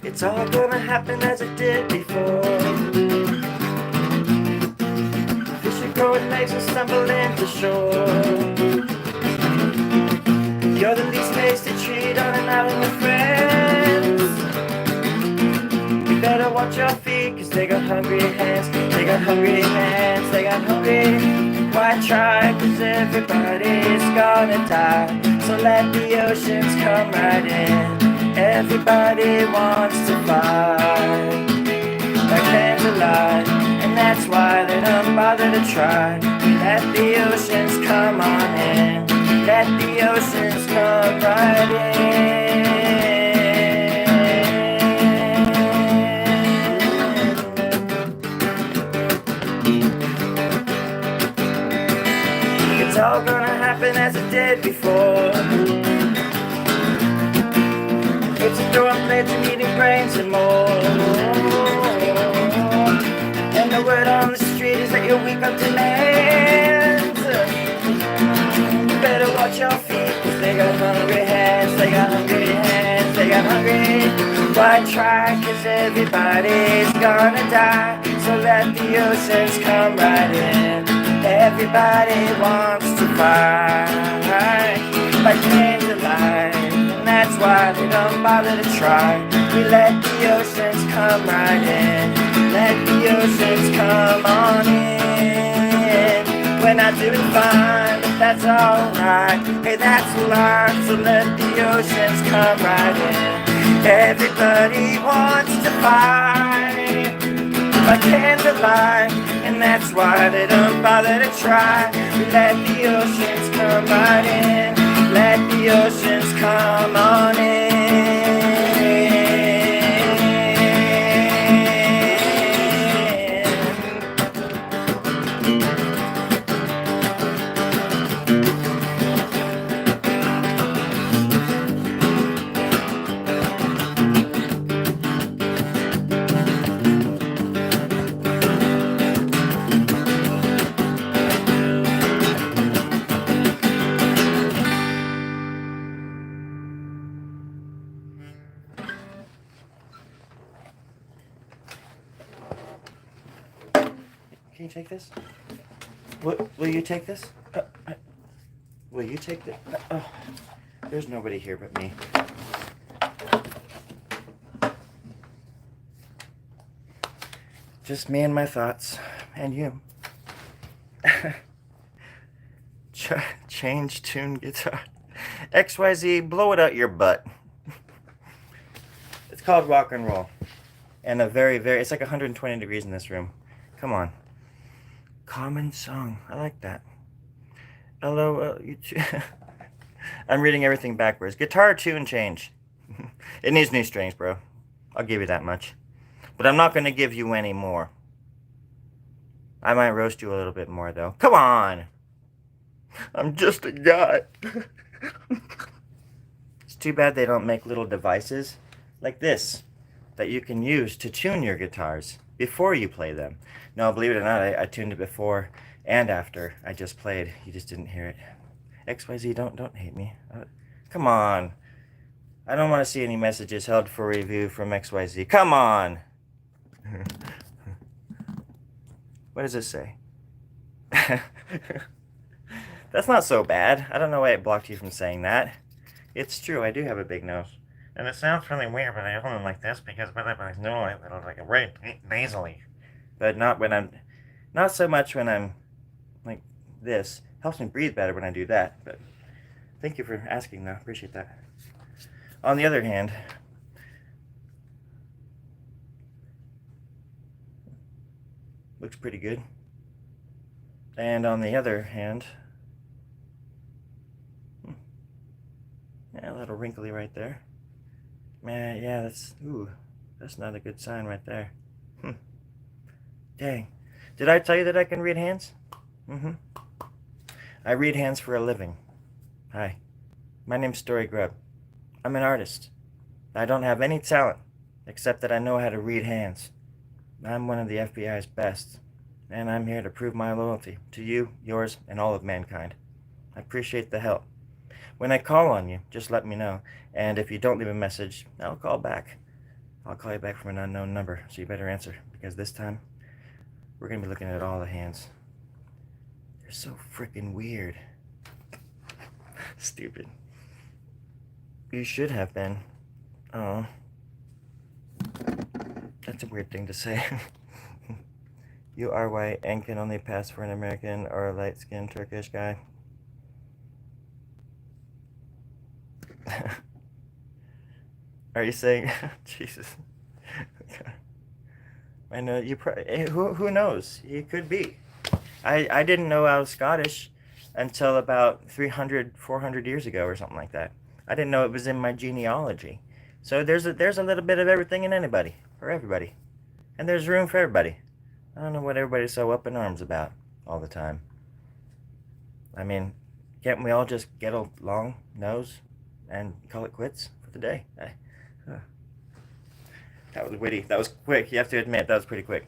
It's all gonna happen as it did before. Fish are growing legs and stumble into shore. You're the least tasty treat on an island with friends. You better watch your feet, cause they got hungry hands. They got hungry hands, they got hungry. Why try, cause everybody's gonna die. So let the oceans come right in. Everybody wants to fight like candlelight, and that's why they don't bother to try. Let the oceans come on in. Let the oceans come right in. It's all gonna happen as it did before. It's throwing plates and eating brains and more. And the word on the street is that you're weak on demands. You better watch your feet, 'cause they got hungry hands, they got hungry hands, they got hungry. Why try, 'cause everybody's gonna die. So let the oceans come right in. Everybody wants to fight by candlelight, and that's why they don't bother to try. We let the oceans come right in. Let the oceans come on in. We're not doing fine, but that's alright. Hey, that's life, so let the oceans come right in. Everybody wants to fight by candlelight, and that's why they don't bother to try. We let the oceans come right in. Let the oceans come on in. Can you take this? Will you take this? Will you take this? There's nobody here but me. Just me and my thoughts, and you. Change tune guitar. XYZ, blow it out your butt. It's called rock and roll. And it's like 120 degrees in this room. Come on. Common song. I like that. LOL. I'm reading everything backwards. Guitar tune change. It needs new strings, bro. I'll give you that much. But I'm not going to give you any more. I might roast you a little bit more, though. Come on! I'm just a guy. It's too bad they don't make little devices like this that you can use to tune your guitars before you play them. No, believe it or not, I tuned it before and after I just played. You just didn't hear it. XYZ, don't hate me. Come on. I don't want to see any messages held for review from XYZ. Come on! What does it say? That's not so bad. I don't know why it blocked you from saying that. It's true, I do have a big nose. And it sounds really weird when I hold it like this, because when I know it, it'll like very nasally. But not so much when I'm like this. Helps me breathe better when I do that. But thank you for asking, though. Appreciate that. On the other hand, looks pretty good. And on the other hand, yeah, a little wrinkly right there. Man, yeah, that's not a good sign right there. Dang. Did I tell you that I can read hands? I read hands for a living. Hi. My name's Storie Grubb. I'm an artist. I don't have any talent, except that I know how to read hands. I'm one of the FBI's best, and I'm here to prove my loyalty to you, yours, and all of mankind. I appreciate the help. When I call on you, just let me know, and if you don't leave a message, I'll call back. I'll call you back from an unknown number, so you better answer, because this time, we're going to be looking at all the hands. They're so freaking weird. Stupid. You should have been. Oh. That's a weird thing to say. You are white and can only pass for an American or a light-skinned Turkish guy. Are you saying... Jesus. I know you probably... Who knows? He could be. I didn't know I was Scottish until about 300, 400 years ago or something like that. I didn't know it was in my genealogy. So there's a little bit of everything in anybody, or everybody. And there's room for everybody. I don't know what everybody's so up in arms about all the time. I mean, can't we all just get a long nose and call it quits for the day? Huh. That was witty. That was quick. You have to admit that was pretty quick.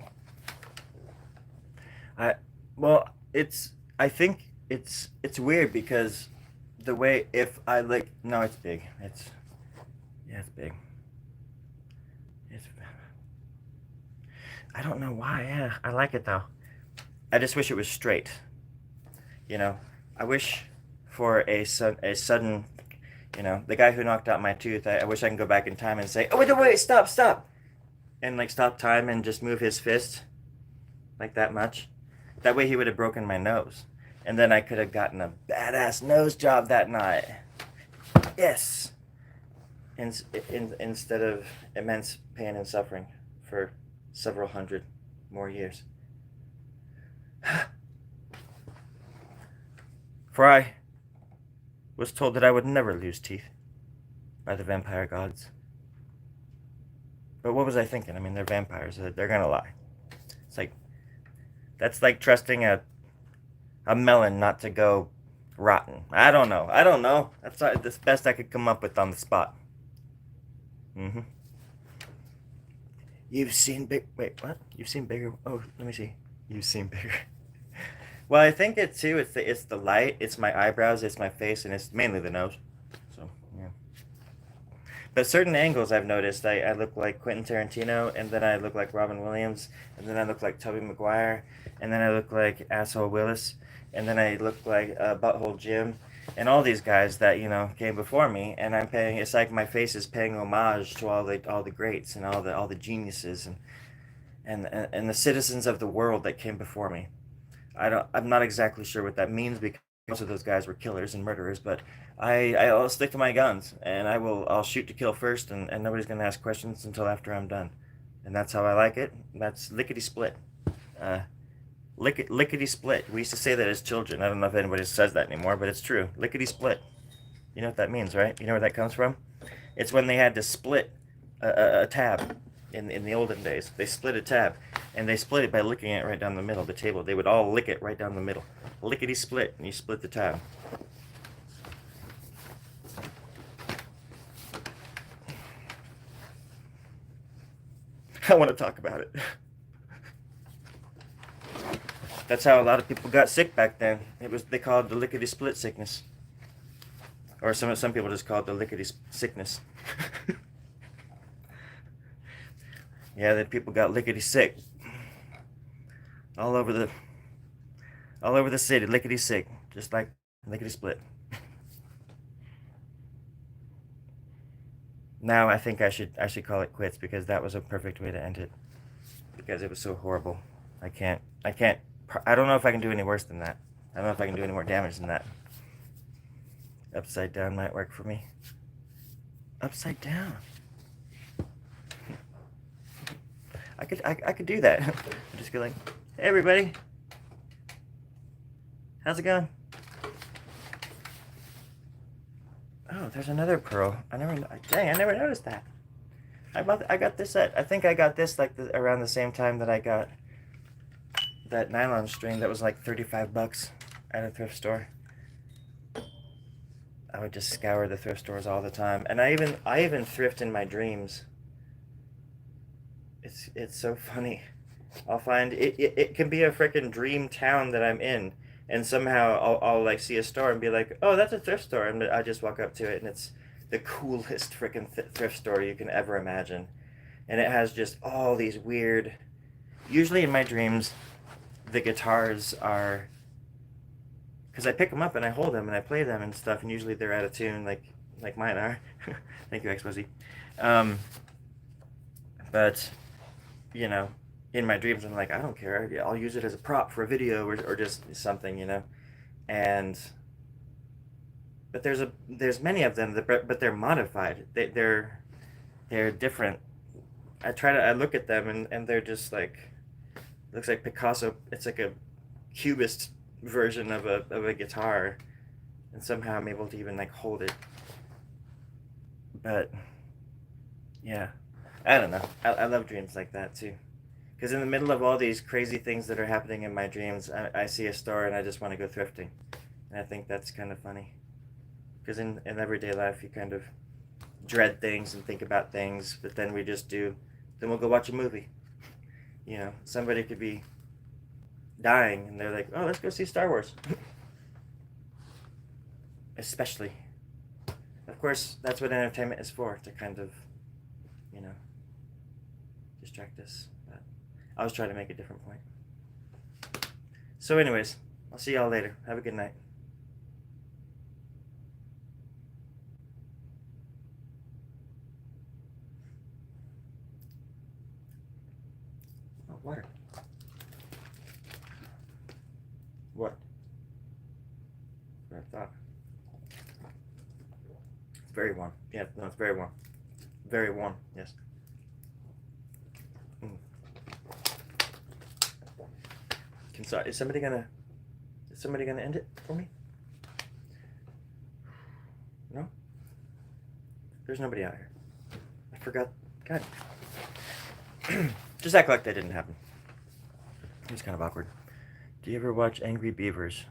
I well, it's I think it's weird because the way if I like no, it's big. It's big. It's I don't know why. Yeah, I like it though. I just wish it was straight. You know, I wish for a sudden, the guy who knocked out my tooth. I wish I can go back in time and say, oh wait, stop, and like stop time and just move his fist like that much. That way he would have broken my nose, and then I could have gotten a badass nose job that night. Yes, instead of immense pain and suffering for several hundred more years. For I was told that I would never lose teeth by the vampire gods. But what was I thinking? I mean, they're vampires. They're gonna lie. It's like that's like trusting a melon not to go rotten. I don't know. That's the best I could come up with on the spot. Mm-hmm. You've seen big. Wait, what? You've seen bigger. Oh, let me see. You've seen bigger. Well, I think it too. It's the light. It's my eyebrows. It's my face, and it's mainly the nose. So yeah. But certain angles I've noticed, I look like Quentin Tarantino, and then I look like Robin Williams, and then I look like Tobey Maguire, and then I look like Asshole Willis, and then I look like Butthole Jim, and all these guys that came before me, and I'm paying. It's like my face is paying homage to all the greats and all the geniuses and the citizens of the world that came before me. I'm not exactly sure what that means because most of those guys were killers and murderers, but I'll stick to my guns and I'll shoot to kill first, and nobody's gonna ask questions until after I'm done, and that's how I like it. That's lickety split. Uh, lickety split. We used to say that as children. I don't know if anybody says that anymore, but it's true. Lickety split. You know what that means, right? You know where that comes from? It's when they had to split a tab in the olden days. They split a tab, and they split it by licking it right down the middle of the table. They would all lick it right down the middle. Lickety split, and you split the tab. I want to talk about it. That's how a lot of people got sick back then. They called it the lickety split sickness, or some people just called it the lickety sickness. Yeah, that people got lickety sick all over the city, lickety sick, just like lickety split. Now I think I should call it quits because that was a perfect way to end it. Because it was so horrible. I can't. I don't know if I can do any worse than that. I don't know if I can do any more damage than that. Upside down might work for me. Upside down. I could do that. I just go like, hey everybody, how's it going? Oh, there's another pearl. I never noticed that. I got this I think I got this like around the same time that I got that nylon string that was like $35 at a thrift store. I would just scour the thrift stores all the time, and I even thrift in my dreams. It's so funny. I'll find it can be a freaking dream town that I'm in, and somehow I'll like see a store and be like, oh, that's a thrift store, and I just walk up to it and it's the coolest freaking thrift store you can ever imagine, and it has just all these weird. Usually in my dreams, the guitars are because I pick them up and I hold them and I play them and stuff, and usually they're out of tune like mine are. Thank you, Exposy. Um, but in my dreams, I'm like, I don't care. I'll use it as a prop for a video or just something. And but there's many of them, but they're modified. They're different. I look at them and they're just like looks like Picasso. It's like a cubist version of a guitar, and somehow I'm able to even like hold it. But yeah, I don't know. I love dreams like that too. Because in the middle of all these crazy things that are happening in my dreams, I see a store and I just want to go thrifting. And I think that's kind of funny. Because in everyday life, you kind of dread things and think about things, but then then we'll go watch a movie. Somebody could be dying and they're like, oh, let's go see Star Wars. Especially. Of course, that's what entertainment is for, to kind of, you know, distract us. But I was trying to make a different point. So anyways, I'll see y'all later. Have a good night. Oh, water. What? What I thought. It's very warm. Yeah, no, it's very warm. Very warm, yes. Is somebody gonna end it for me? No? There's nobody out here. I forgot. God. Just act like that didn't happen. It was kind of awkward. Do you ever watch Angry Beavers?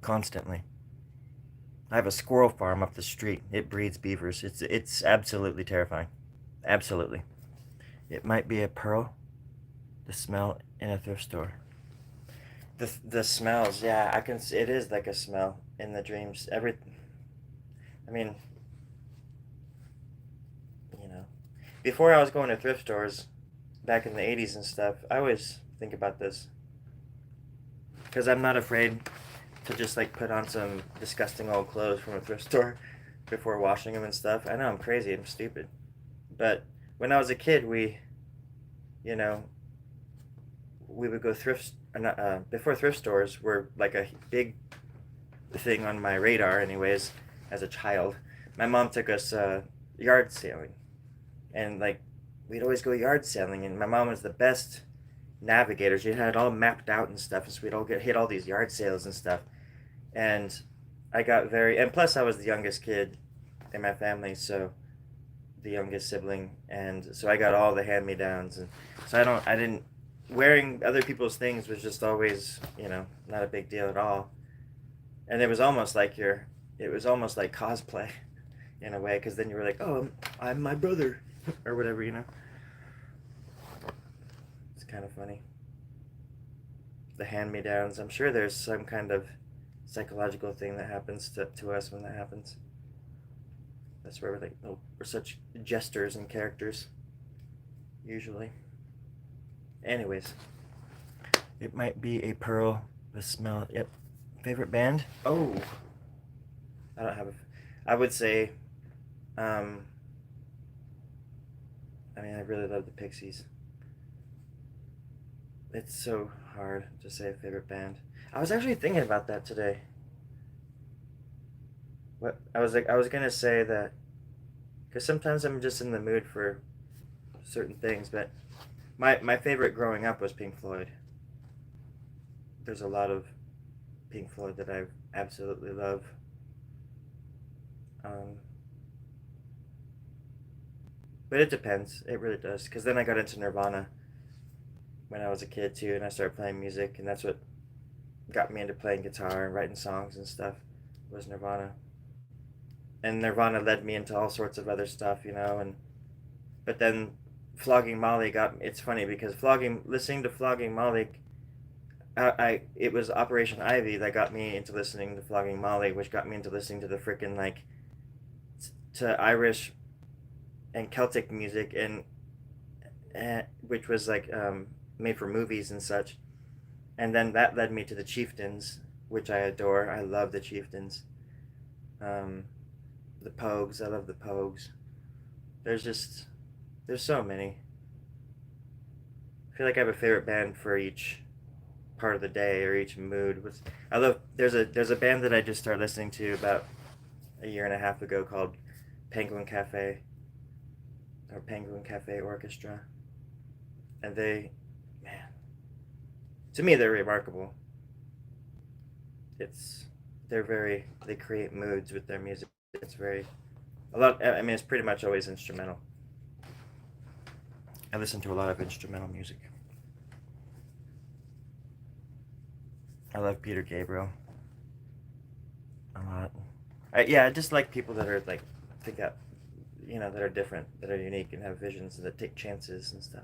Constantly. I have a squirrel farm up the street. It breeds beavers. It's absolutely terrifying. Absolutely. It might be a pearl. The smell in a thrift store. The smells, yeah, I can see it is like a smell in the dreams. I mean, before I was going to thrift stores back in the 80s and stuff, I always think about this because I'm not afraid to just like put on some disgusting old clothes from a thrift store before washing them and stuff. I know I'm crazy, I'm stupid, but when I was a kid, you know, we would go before thrift stores were like a big thing on my radar anyways as a child. My mom took us yard sailing, and like we'd always go yard sailing, and my mom was the best navigator. She had it all mapped out and stuff, and so we'd all hit all these yard sales and stuff. And and plus I was the youngest kid in my family, so the youngest sibling, and so I got all the hand-me-downs, and so I didn't wearing other people's things was just always, not a big deal at all. And it was almost like cosplay in a way, because then you were like, oh, I'm my brother or whatever. It's kind of funny. The hand-me-downs, I'm sure there's some kind of psychological thing that happens to us when that happens. That's where we're like, oh, we're such jesters and characters usually. Anyways, it might be a pearl. The smell. Yep. Favorite band? Oh, I don't have I would say, I mean, I really love the Pixies. It's so hard to say a favorite band. I was actually thinking about that today. I was gonna say that, because sometimes I'm just in the mood for certain things, but my favorite growing up was Pink Floyd. There's a lot of Pink Floyd that I absolutely love. But it depends. It really does. Because then I got into Nirvana when I was a kid too, and I started playing music, and that's what got me into playing guitar and writing songs and stuff, was Nirvana. And Nirvana led me into all sorts of other stuff, but then Flogging Molly it's funny because listening to Flogging Molly, it was Operation Ivy that got me into listening to Flogging Molly, which got me into listening to the freaking to Irish and Celtic music, and which was like made for movies and such. And then that led me to the Chieftains, which I adore. I love the Chieftains. The Pogues, I love the Pogues. There's so many. I feel like I have a favorite band for each part of the day or each mood. There's a band that I just started listening to about a year and a half ago called Penguin Cafe, or Penguin Cafe Orchestra, and to me they're remarkable. They create moods with their music. I mean, it's pretty much always instrumental. I listen to a lot of instrumental music. I love Peter Gabriel a lot. I just like people that are like, think that that are different, that are unique, and have visions that take chances and stuff.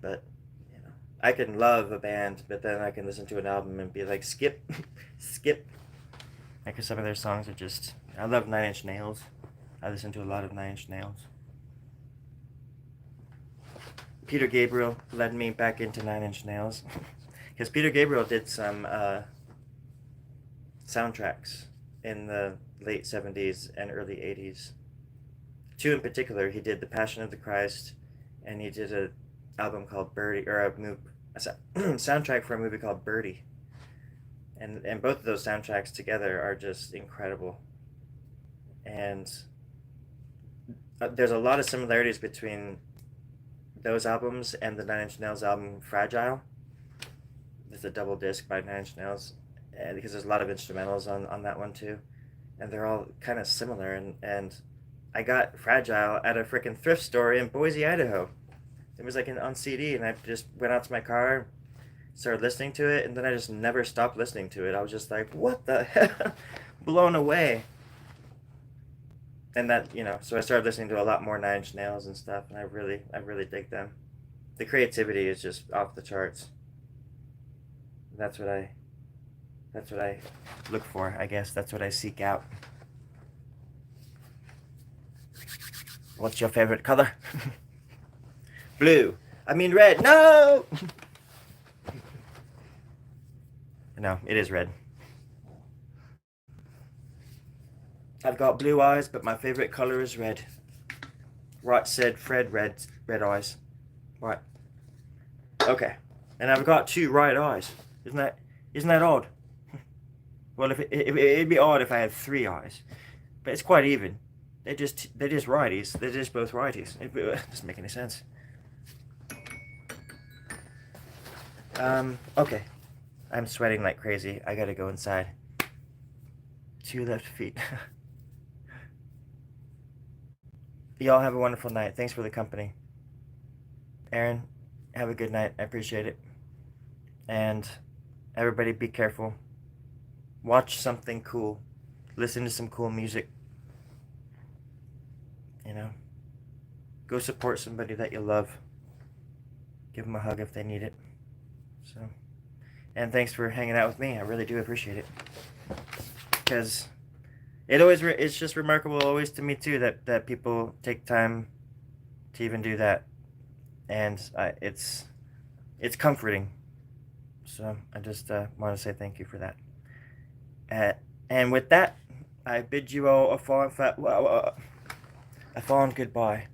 But I can love a band, but then I can listen to an album and be like, skip, skip. Because some of their songs are just. I love Nine Inch Nails. I listen to a lot of Nine Inch Nails. Peter Gabriel led me back into Nine Inch Nails. Because Peter Gabriel did some soundtracks in the late 70s and early 80s. Two in particular, he did The Passion of the Christ, and he did an album called Birdie, or a soundtrack for a movie called Birdie. And both of those soundtracks together are just incredible. And there's a lot of similarities between those albums and the Nine Inch Nails album Fragile. It's a double disc by Nine Inch Nails, because there's a lot of instrumentals on that one too, and they're all kind of similar. And I got Fragile at a freaking thrift store in Boise, Idaho. It was like on CD, and I just went out to my car, started listening to it, and then I just never stopped listening to it. I was just like, what the hell? Blown away. And that, so I started listening to a lot more Nine Inch Nails and stuff, and I really dig them. The creativity is just off the charts. That's what I look for, I guess. That's what I seek out. What's your favorite color? Blue. I mean red. No! No, it is red. I've got blue eyes, but my favorite color is red. Right said Fred, red eyes. Right. Okay. And I've got two right eyes. Isn't that odd? Well, it'd be odd if I had three eyes, but it's quite even. They're just righties. They're just both righties. It doesn't make any sense. Okay. I'm sweating like crazy. I gotta go inside. Two left feet. Y'all have a wonderful night. Thanks for the company. Aaron, have a good night. I appreciate it. And everybody be careful. Watch something cool. Listen to some cool music. Go support somebody that you love. Give them a hug if they need it. So, and thanks for hanging out with me. I really do appreciate it. Because it's just remarkable always to me too that people take time to even do that. And it's comforting. So I just want to say thank you for that. And with that, I bid you all a fond goodbye.